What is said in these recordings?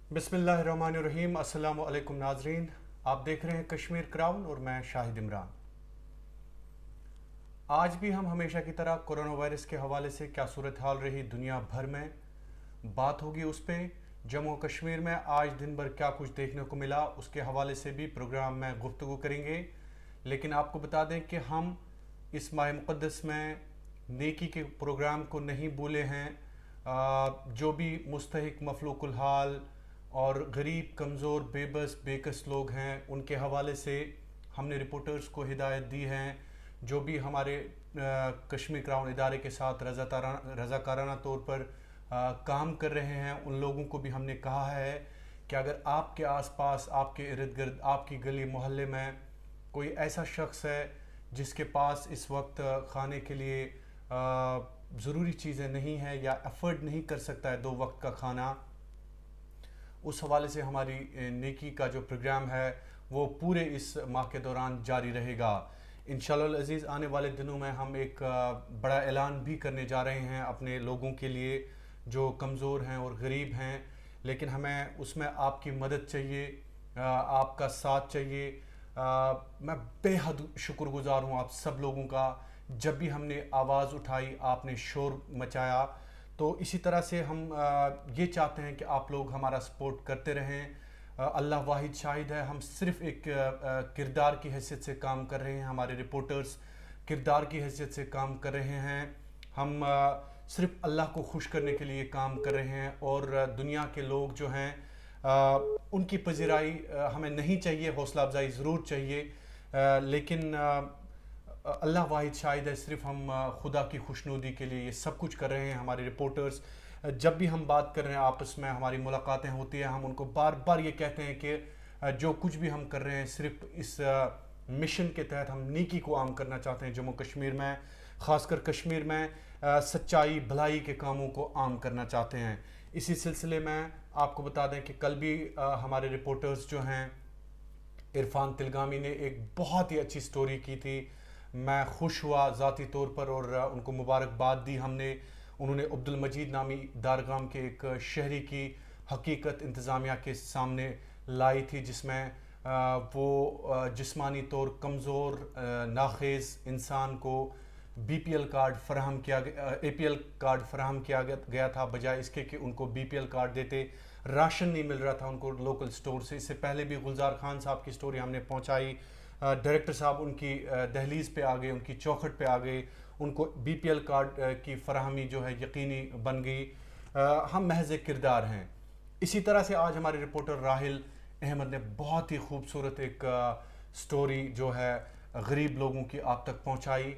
बिस्मिल्लाहिर्रहमानिर्रहीम। अस्सलामु अलैकुम नाजरीन, आप देख रहे हैं कश्मीर क्राउन और मैं शाहिद इमरान। आज भी हम हमेशा की तरह कोरोना वायरस के हवाले से क्या सूरत हाल रही दुनिया भर में बात होगी उस पर। जम्मू कश्मीर में आज दिन भर क्या कुछ देखने को मिला उसके हवाले से भी प्रोग्राम में गुफ्तगू करेंगे। लेकिन आपको बता दें कि हम इस माह मुक़द्दस में नेकी के प्रोग्राम को नहीं भूले हैं। जो भी मुस्तहिक मफलूकुल हाल और गरीब कमज़ोर बेबस बेकस लोग हैं उनके हवाले से हमने रिपोर्टर्स को हिदायत दी हैं। जो भी हमारे कश्मीर क्राउन इदारे के साथ रज़ाकाराना तौर पर काम कर रहे हैं उन लोगों को भी हमने कहा है कि अगर आपके आसपास आपके इर्द गिर्द आपकी गली मोहल्ले में कोई ऐसा शख्स है जिसके पास इस वक्त खाने के लिए ज़रूरी चीज़ें नहीं है या अफोर्ड नहीं कर सकता है 2 वक्त का खाना, उस हवाले से हमारी नेकी का जो प्रोग्राम है वो पूरे इस माह के दौरान जारी रहेगा। इंशाअल्लाह अज़ीज़ आने वाले दिनों में हम एक बड़ा ऐलान भी करने जा रहे हैं अपने लोगों के लिए जो कमज़ोर हैं और गरीब हैं, लेकिन हमें उसमें आपकी मदद चाहिए, आपका साथ चाहिए। मैं बेहद शुक्रगुज़ार हूँ आप सब लोगों का। जब भी हमने आवाज़ उठाई आपने शोर मचाया, तो इसी तरह से हम ये चाहते हैं कि आप लोग हमारा सपोर्ट करते रहें। अल्लाह वाहिद शाहिद है, हम सिर्फ एक किरदार की हैसियत से काम कर रहे हैं। हमारे रिपोर्टर्स किरदार की हैसियत से काम कर रहे हैं। हम सिर्फ अल्लाह को खुश करने के लिए काम कर रहे हैं और दुनिया के लोग जो हैं उनकी पजीराई हमें नहीं चाहिए, हौसला अफजाई ज़रूर चाहिए, लेकिन अल्लाह वाहिद शाहिद है, सिर्फ हम खुदा की खुशनुदी के लिए ये सब कुछ कर रहे हैं। हमारे रिपोर्टर्स जब भी हम बात कर रहे हैं आपस में हमारी मुलाकातें होती हैं, हम उनको बार बार ये कहते हैं कि जो कुछ भी हम कर रहे हैं सिर्फ इस मिशन के तहत हम नेकी को आम करना चाहते हैं। जम्मू कश्मीर में, ख़ासकर कश्मीर में सच्चाई भलाई के कामों को आम करना चाहते हैं। इसी सिलसिले में आपको बता दें कि कल भी हमारे रिपोर्टर्स जो हैं इरफान तिलगामी ने एक बहुत ही अच्छी स्टोरी की थी। मैं खुश हुआ ज़ाती तौर पर और उनको मुबारकबाद दी हमने। उन्होंने अब्दुल मजीद नामी दारगाम के एक शहरी की हकीकत इंतज़ामिया के सामने लाई थी, जिसमें वो जिस्मानी तौर कमज़ोर नाखेज़ इंसान को बीपीएल कार्ड फराहम किया एपीएल कार्ड फराहम किया गया था, बजाय इसके कि उनको बीपीएल कार्ड देते। राशन नहीं मिल रहा था उनको लोकल स्टोर से। इससे पहले भी गुलजार खान साहब की स्टोरी हमने पहुंचाई। डायरेक्टर साहब उनकी दहलीज़ पे आ गए, उनकी चौखट पे आ गए, उनको बीपीएल कार्ड की फराहमी जो है यकीनी बन गई। हम महज एक किरदार हैं। इसी तरह से आज हमारे रिपोर्टर राहिल अहमद ने बहुत ही खूबसूरत एक स्टोरी जो है गरीब लोगों की आप तक पहुंचाई।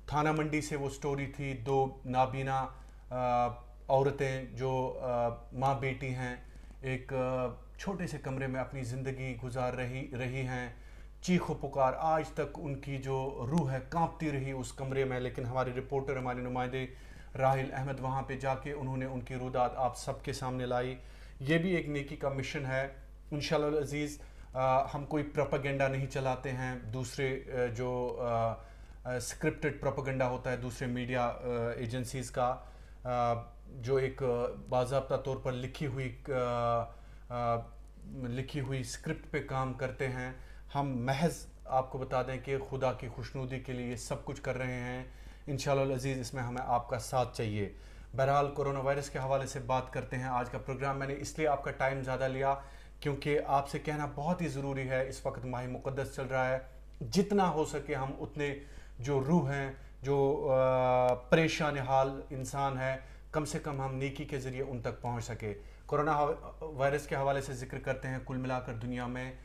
थाना मंडी से वो स्टोरी थी। 2 नाबीना औरतें जो माँ बेटी हैं, एक छोटे से कमरे में अपनी ज़िंदगी गुजार रही हैं। चीखो पुकार, आज तक उनकी जो रूह है कांपती रही उस कमरे में। लेकिन हमारे रिपोर्टर, हमारे नुमाइंदे राहिल अहमद वहाँ पे जाके उन्होंने उनकी रुदात आप सबके सामने लाई। ये भी एक नेकी का मिशन है। इंशाअल्लाह अज़ीज़ हम कोई प्रोपेगेंडा नहीं चलाते हैं, दूसरे जो स्क्रिप्टेड प्रोपेगेंडा होता है दूसरे मीडिया एजेंसीज़ का, जो एक बाज़ाब्ता तौर पर लिखी हुई स्क्रिप्ट पे काम करते हैं। हम महज आपको बता दें कि खुदा की खुशनुदी के लिए ये सब कुछ कर रहे हैं। इंशाअल्लाह अज़ीज़ इसमें हमें आपका साथ चाहिए। बहरहाल कोरोना वायरस के हवाले से बात करते हैं। आज का प्रोग्राम मैंने इसलिए आपका टाइम ज़्यादा लिया क्योंकि आपसे कहना बहुत ही ज़रूरी है। इस वक्त माह मुक़द्दस चल रहा है, जितना हो सके हम उतने जो रूह हैं, जो परेशान हाल इंसान है, कम से कम हम नेकी के ज़रिए उन तक पहुंच सके। कोरोना वायरस के हवाले से ज़िक्र करते हैं। कुल मिलाकर दुनिया में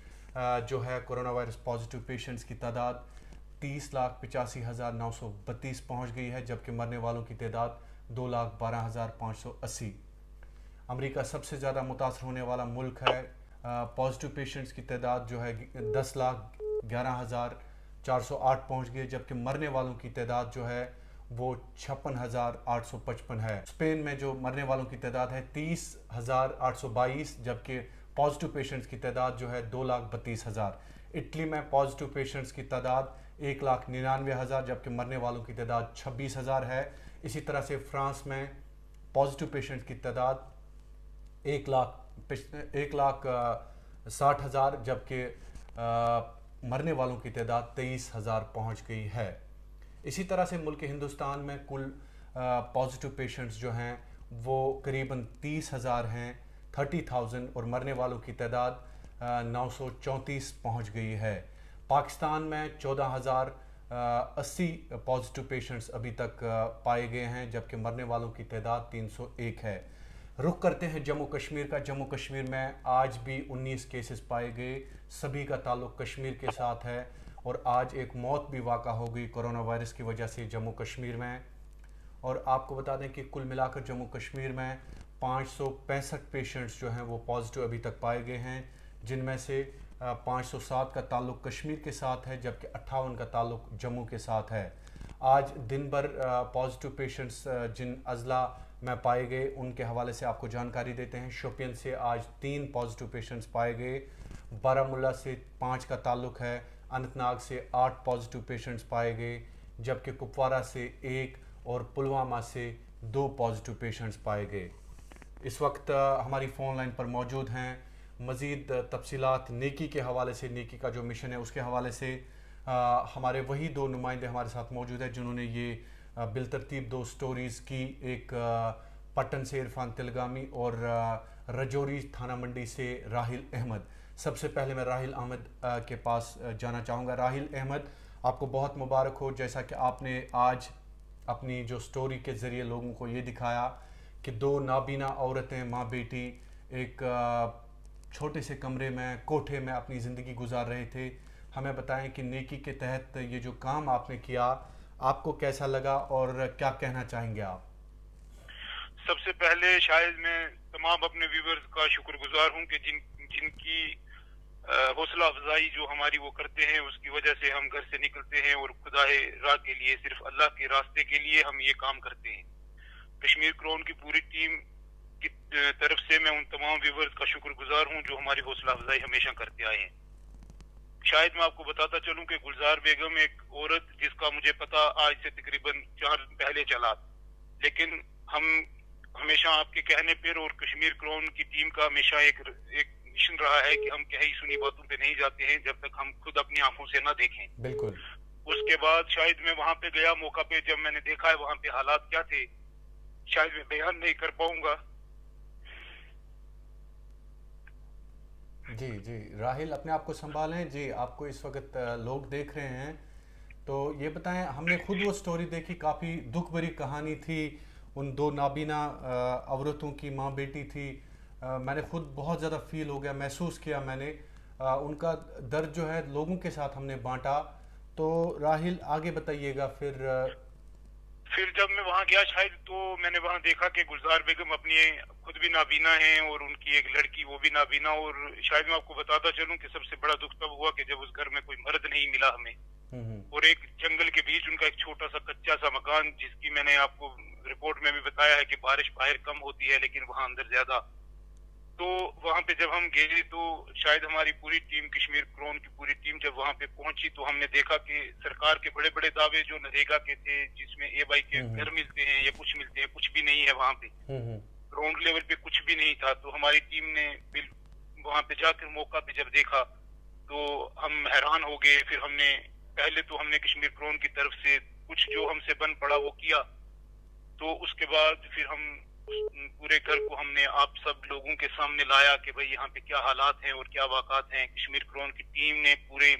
जो है कोरोना वायरस पॉजिटिव पेशेंट्स की तादाद 30,85,932 पहुँच गई है, जबकि मरने वालों की तादाद 2,12,580। अमेरिका सबसे ज़्यादा मुतासर होने वाला मुल्क है। पॉजिटिव पेशेंट्स की तादाद जो है 10,11,408 पहुँच गई, जबकि मरने वालों की तादाद जो है वो 56,855 है। स्पेन में जो मरने वालों की तादाद है 30,822, जबकि पॉजिटिव पेशेंट्स की तादाद जो है 2,32,000। इटली में पॉजिटिव पेशेंट्स की तादाद 1,99,000, जबकि मरने वालों की तादाद 26,000 है। इसी तरह से फ्रांस में पॉजिटिव पेशेंट्स की तादाद 1,60,000, जबकि मरने वालों की तादाद 23,000 पहुंच गई है। इसी तरह से मुल्क हिंदुस्तान में कुल पॉजिटिव पेशेंट्स जो हैं वो करीबन 30,000 हैं, 30,000, और मरने वालों की तादाद 934 पहुंच गई है। पाकिस्तान में 14,080 पॉजिटिव पेशेंट्स अभी तक पाए गए हैं, जबकि मरने वालों की तादाद 301 है। रुख करते हैं जम्मू कश्मीर का। जम्मू कश्मीर में आज भी 19 केसेस पाए गए, सभी का ताल्लुक कश्मीर के साथ है, और आज एक मौत भी वाक़ा हो गई कोरोना वायरस की वजह से जम्मू कश्मीर में। और आपको बता दें कि कुल मिलाकर जम्मू कश्मीर में 565 पेशेंट्स जो हैं वो पॉजिटिव अभी तक पाए गए हैं, जिनमें से 507 का ताल्लुक कश्मीर के साथ है, जबकि 58 का ताल्लुक जम्मू के साथ है। आज दिन भर पॉजिटिव पेशेंट्स जिन अजला में पाए गए उनके हवाले से आपको जानकारी देते हैं। शोपियन से आज 3 पॉजिटिव पेशेंट्स पाए गए, बारामूला से 5 का ताल्लुक है, अनंतनाग से 8 पॉजिटिव पेशेंट्स पाए गए, जबकि कुपवारा से 1 और पुलवामा से 2 पॉजिटिव पेशेंट्स पाए गए। इस वक्त हमारी फ़ोन लाइन पर मौजूद हैं मज़ीद तफसीलात नेकी के हवाले से, नेकी का जो मिशन है उसके हवाले से हमारे वही 2 नुमाइंदे हमारे साथ मौजूद हैं जिन्होंने ये बिलतरतीब 2 स्टोरीज़ की। एक पट्टन से इरफान तिलगामी और रजौरी थाना मंडी से राहिल अहमद। सबसे पहले मैं राहिल अहमद के पास जाना चाहूँगा। राहिल अहमद, आपको बहुत मुबारक हो, जैसा कि आपने आज अपनी जो स्टोरी के ज़रिए लोगों को ये दिखाया कि 2 नाबीना औरतें, माँ बेटी, एक छोटे से कमरे में, कोठे में अपनी ज़िंदगी गुजार रहे थे। हमें बताएं कि नेकी के तहत ये जो काम आपने किया आपको कैसा लगा और क्या कहना चाहेंगे आप? सबसे पहले शायद मैं तमाम अपने व्यूवर्स का शुक्रगुजार हूं कि जिनकी हौसला अफजाई जो हमारी वो करते हैं, उसकी वजह से हम घर से निकलते हैं और खुदाए राह के लिए, सिर्फ अल्लाह के रास्ते के लिए हम ये काम करते हैं। कश्मीर क्राउन की पूरी टीम की तरफ से मैं उन तमाम व्यूवर्स का शुक्रगुजार हूं जो हमारी हौसला अफजाई हमेशा करते आए हैं। शायद मैं आपको बताता चलूं कि गुलजार बेगम एक औरत जिसका मुझे पता आज से तकरीबन 4 दिन पहले चला, लेकिन हम हमेशा आपके कहने पर और कश्मीर क्राउन की टीम का हमेशा एक मिशन रहा है कि हम कहीं सुनी बातों पे नहीं जाते हैं जब तक हम खुद अपनी आंखों से ना देखें। बिल्कुल। उसके बाद शायद मैं वहां पे गया, मौका पे जब मैंने देखा है वहां पे हालात क्या थे, शायद मैं बयान नहीं कर पाऊंगा। जी जी राहिल, अपने आप को संभालें। जी, आपको इस वक्त लोग देख रहे हैं, तो ये बताएं, हमने खुद वो स्टोरी देखी, काफ़ी दुख भरी कहानी थी। उन 2 नाबीना औरतों की, माँ बेटी थी। मैंने खुद बहुत ज़्यादा फील हो गया, महसूस किया मैंने उनका दर्द जो है लोगों के साथ हमने बांटा। तो राहिल आगे बताइएगा। फिर जब मैं वहां गया शायद, तो मैंने वहां देखा कि गुलजार बेगम अपनी खुद भी नाबीना हैं और उनकी एक लड़की वो भी नाबीना। और शायद मैं आपको बताता चलूं कि सबसे बड़ा दुख तब हुआ कि जब उस घर में कोई मर्द नहीं मिला हमें, और एक जंगल के बीच उनका एक छोटा सा कच्चा सा मकान, जिसकी मैंने आपको रिपोर्ट में भी बताया है कि बारिश बाहर कम होती है लेकिन वहां अंदर ज्यादा। तो वहां पे जब हम गए तो शायद हमारी पूरी टीम, कश्मीर क्राउन की पूरी टीम जब वहां पे पहुंची तो हमने देखा कि सरकार के बड़े बड़े दावे जो नरेगा के थे, जिसमें ए के घर मिलते हैं या कुछ मिलते हैं, कुछ भी नहीं है वहां पे। ग्राउंड लेवल पे कुछ भी नहीं था। तो हमारी टीम ने वहां पे जाकर मौका पे जब देखा तो हम हैरान हो गए। फिर हमने पहले तो हमने कश्मीर क्राउन की तरफ से कुछ जो हमसे बन पड़ा वो किया, तो उसके बाद फिर हम पूरे घर को हमने आप सब लोगों के सामने लाया कि भाई यहाँ पे क्या हालात हैं और क्या वाक़ात हैं। कश्मीर क्राउन की टीम ने पूरे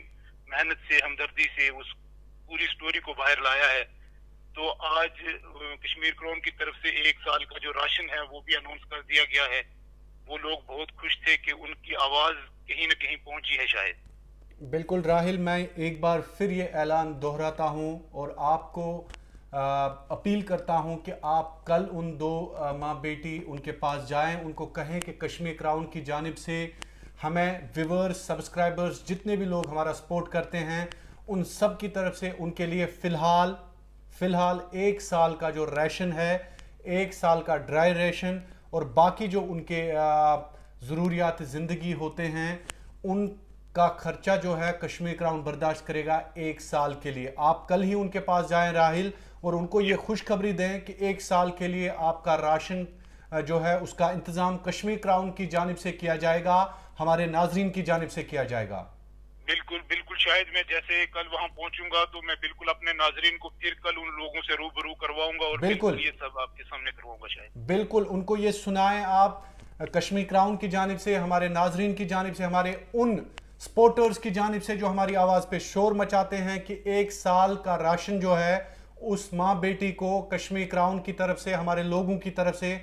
मेहनत से, हमदर्दी से उस पूरी स्टोरी को बाहर लाया है। तो आज कश्मीर क्राउन की तरफ से 1 साल का जो राशन है वो भी अनाउंस कर दिया गया है। वो लोग बहुत खुश थे कि उनकी आवाज़ कहीं न कहीं पहुंची है शायद। बिल्कुल राहिल, मैं एक बार फिर ये ऐलान दोहराता हूँ और आपको अपील करता हूं कि आप कल उन 2 माँ बेटी उनके पास जाएं, उनको कहें कि कश्मीर क्राउन की जानिब से हमें व्यूअर्स, सब्सक्राइबर्स, जितने भी लोग हमारा सपोर्ट करते हैं, उन सब की तरफ से उनके लिए फ़िलहाल 1 साल का जो राशन है, 1 साल का ड्राई राशन और बाकी जो उनके ज़रूरियात ज़िंदगी होते हैं उनका खर्चा जो है कश्मीर क्राउन बर्दाश्त करेगा 1 साल के लिए। आप कल ही उनके पास जाएं राहिल, और उनको ये खुशखबरी दें कि 1 साल के लिए आपका राशन जो है उसका इंतज़ाम कश्मीर क्राउन की जानिब से किया जाएगा, हमारे नाजरीन की जानिब से किया जाएगा। बिल्कुल बिल्कुल, शायद मैं जैसे कल वहां पहुंचूंगा तो मैं बिल्कुल अपने नाजरीन को फिर कल उन लोगों से रूबरू करवाऊंगा और बिल्कुल ये सब आपके सामने करवाऊंगा शायद। बिल्कुल उनको ये सुनाएं आप कश्मीर क्राउन की जानिब से, हमारे नाजरीन की जानिब से, हमारे उन सपोर्टर्स की जानिब से जो हमारी आवाज़ पे शोर मचाते हैं कि 1 साल का राशन जो है उस माँ बेटी को कश्मीर क्राउन की तरफ से, हमारे लोगों की तरफ से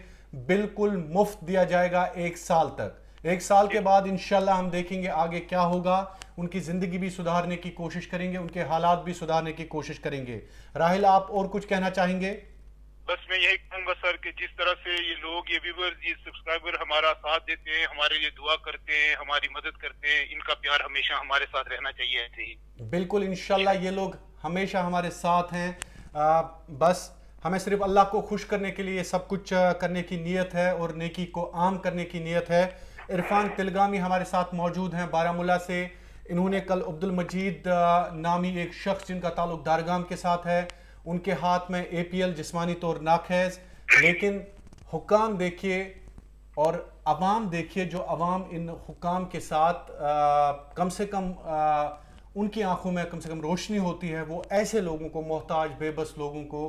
बिल्कुल मुफ्त दिया जाएगा 1 साल तक। 1 साल के बाद इंशाल्लाह हम देखेंगे आगे क्या होगा। उनकी ज़िंदगी भी सुधारने की कोशिश करेंगे, उनके हालात भी सुधारने की कोशिश करेंगे। राहिल, आप और कुछ कहना चाहेंगे? बस मैं यही कहूंगा सर कि जिस तरह से ये लोग, ये व्यूअर्स, ये सब्सक्राइबर हमारा साथ देते हैं, हमारे लिए दुआ करते हैं, हमारी मदद करते हैं, इनका प्यार हमेशा हमारे साथ रहना चाहिए ऐसे ही। बिल्कुल, इंशाल्लाह ये लोग हमेशा हमारे साथ हैं। बस हमें सिर्फ अल्लाह को खुश करने के लिए सब कुछ करने की नीयत है और नेकी को आम करने की नीयत है। इरफान तिलगामी हमारे साथ मौजूद हैं बारामूला से। इन्होंने कल अब्दुल मजीद नामी एक शख्स जिनका ताल्लुक दारगाम के साथ है, उनके हाथ में APL जिस्मानी तौर नाखैज, लेकिन हुक्काम देखिए और अवाम देखिए, जो अवाम इन हुक्काम के साथ कम से कम उनकी आंखों में कम से कम रोशनी होती है। वो ऐसे लोगों को, मोहताज बेबस लोगों को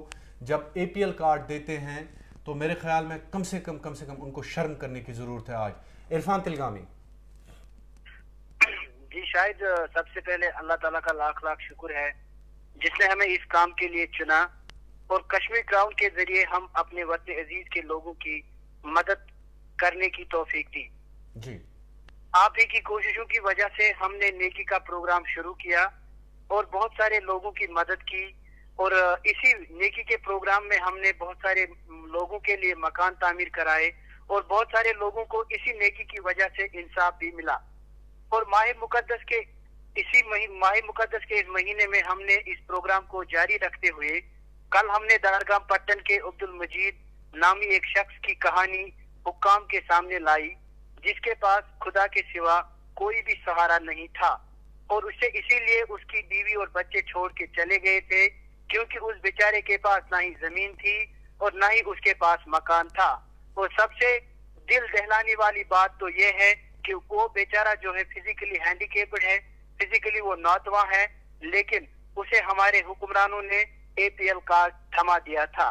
जब APL कार्ड देते हैं तो मेरे ख्याल में कम से कम उनको शर्म करने की जरूरत है आज। इरफान तिलगामी जी, शायद सबसे पहले अल्लाह ताला का लाख लाख शुक्र है जिसने हमें इस काम के लिए चुना और कश्मीर क्राउन के जरिए हम अपने वतन अजीज के लोगों की मदद करने की तौफीक दी जी। आप ही की कोशिशों की वजह से हमने नेकी का प्रोग्राम शुरू किया और बहुत सारे लोगों की मदद की और इसी नेकी के प्रोग्राम में हमने बहुत सारे लोगों के लिए मकान तामीर कराए और बहुत सारे लोगों को इसी नेकी की वजह से इंसाफ भी मिला। और माह मुकद्दस के इस महीने में हमने इस प्रोग्राम को जारी रखते हुए कल हमने दारगाम पट्टन के अब्दुल मजीद नामी एक शख्स की कहानी हुक्काम के सामने लाई जिसके पास खुदा के सिवा कोई भी सहारा नहीं था और उसे इसीलिए उसकी बीवी और बच्चे छोड़ के चले गए थे क्योंकि उस बेचारे के पास ना ही जमीन थी और ना ही उसके पास मकान था। और सबसे दिल दहलाने वाली बात तो यह है कि वो बेचारा जो है फिजिकली हैंडीकेप्ड है, फिजिकली वो नातवा है, लेकिन उसे हमारे हुक्मरानों ने APL कार्ड थमा दिया था।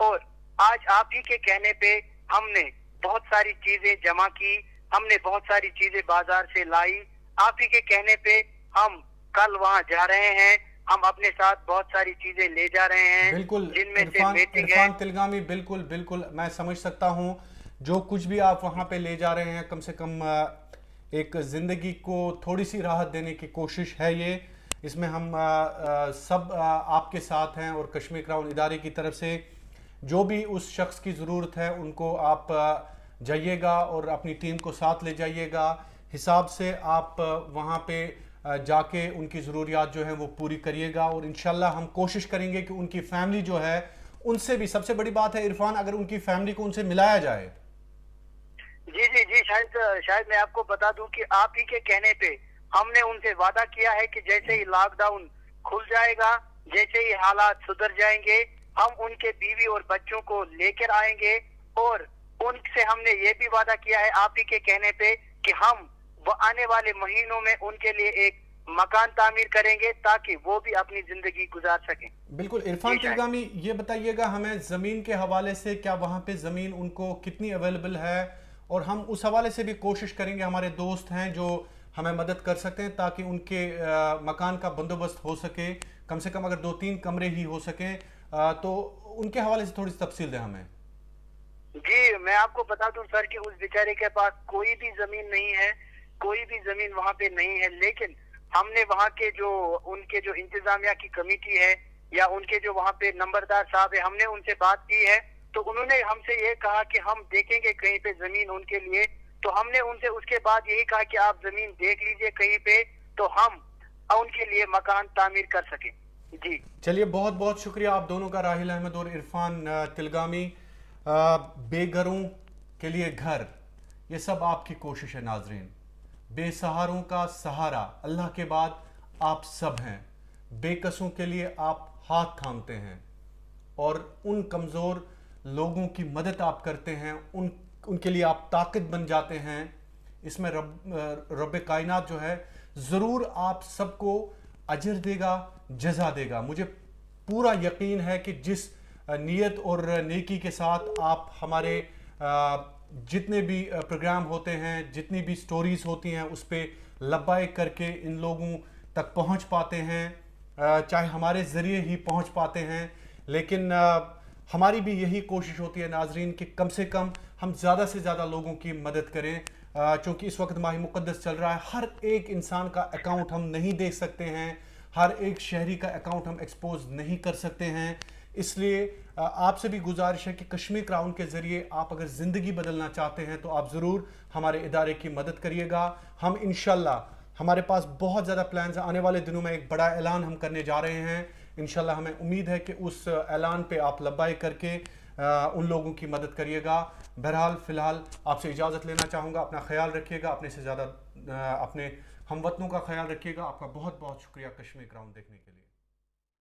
और आज आप ही के कहने पे हमने बहुत सारी चीजें जमा की, हमने बहुत सारी चीजें बाजार से लाई। आप ही के कहने पे हम कल वहां जा रहे हैं, हम अपने साथ बहुत सारी चीजें ले जा रहे हैं। बिल्कुल जिनमें से मीटिंग इरफान तिलगामी, बिल्कुल मैं समझ सकता हूं जो कुछ भी आप वहां पे ले जा रहे हैं, कम से कम एक जिंदगी को थोड़ी सी राहत देने की कोशिश है ये। इसमें हम सब आपके साथ हैं और कश्मीर क्राउन इदारे की तरफ से जो भी उस शख्स की ज़रूरत है उनको आप जाइएगा और अपनी टीम को साथ ले जाइएगा। हिसाब से आप वहाँ पे जाके उनकी ज़रूरियात जो है वो पूरी करिएगा और इंशाल्लाह हम कोशिश करेंगे कि उनकी फैमिली जो है उनसे भी, सबसे बड़ी बात है इरफान, अगर उनकी फैमिली को उनसे मिलाया जाए। जी, शायद मैं आपको बता दूं कि आप ही के कहने पे हमने उनसे वादा किया है कि जैसे ही लॉकडाउन खुल जाएगा, जैसे ही हालात सुधर जाएंगे, हम उनके बीवी और बच्चों को लेकर आएंगे और उनसे हमने ये भी वादा किया है आप ही के कहने पे कि हम वो आने वाले महीनों में उनके लिए एक मकान तामीर करेंगे ताकि वो भी अपनी जिंदगी गुजार सकें। बिल्कुल। इरफान तिलगामी, ये बताइएगा हमें ज़मीन के हवाले से, क्या वहाँ पे ज़मीन उनको कितनी अवेलेबल है, और हम उस हवाले से भी कोशिश करेंगे, हमारे दोस्त हैं जो हमें मदद कर सकते हैं ताकि उनके मकान का बंदोबस्त हो सके, कम से कम अगर 2-3 कमरे ही हो सकें, तो उनके हवाले से थोड़ी सी तफसील दें हमें। जी, मैं आपको बता दूं सर कि उस बेचारे के पास कोई भी जमीन नहीं है, कोई भी जमीन वहाँ पे नहीं है, लेकिन हमने वहाँ के जो उनके जो इंतजामिया की कमेटी है या उनके जो वहाँ पे नंबरदार साहब है, हमने उनसे बात की है तो उन्होंने हमसे ये कहा कि हम देखेंगे कहीं पे जमीन उनके लिए। तो हमने उनसे उसके बाद यही कहा कि आप जमीन देख लीजिए कहीं पे तो हम उनके लिए मकान तामीर कर सके। जी चलिए, बहुत बहुत शुक्रिया आप दोनों का, राहिल अहमद और इरफान तिलगामी। बेघरों के लिए घर, ये सब आपकी कोशिश है नाजरीन। बेसहारों का सहारा अल्लाह के बाद आप सब हैं। बेकसों के लिए आप हाथ थामते हैं और उन कमज़ोर लोगों की मदद आप करते हैं, उनके लिए आप ताकत बन जाते हैं, इसमें रब कायनात जो है ज़रूर आप सबको अजर देगा, जज़ा देगा। मुझे पूरा यकीन है कि जिस नीयत और नेकी के साथ आप हमारे जितने भी प्रोग्राम होते हैं, जितनी भी स्टोरीज़ होती हैं, उस पर लब्बाइक करके इन लोगों तक पहुंच पाते हैं, चाहे हमारे ज़रिए ही पहुंच पाते हैं, लेकिन हमारी भी यही कोशिश होती है नाजरीन कि कम से कम हम ज़्यादा से ज़्यादा लोगों की मदद करें, क्योंकि इस वक्त माह मुक़द्दस चल रहा है। हर एक इंसान का अकाउंट हम नहीं देख सकते हैं, हर एक शहरी का अकाउंट हम एक्सपोज नहीं कर सकते हैं, इसलिए आपसे भी गुजारिश है कि कश्मीर क्राउन के ज़रिए आप अगर ज़िंदगी बदलना चाहते हैं तो आप ज़रूर हमारे इदारे की मदद करिएगा। हम इंशाल्लाह, हमारे पास बहुत ज़्यादा प्लान्स हैं, आने वाले दिनों में एक बड़ा ऐलान हम करने जा रहे हैं। इंशाल्लाह हमें उम्मीद है कि उस ऐलान पे आप लब्बाई करके उन लोगों की मदद करिएगा। बहरहाल फ़िलहाल आपसे इजाज़त लेना चाहूँगा। अपना ख्याल रखिएगा, अपने से ज़्यादा अपने हमवतनों का ख्याल रखिएगा। आपका बहुत बहुत शुक्रिया कश्मीर क्राउन देखने के लिए।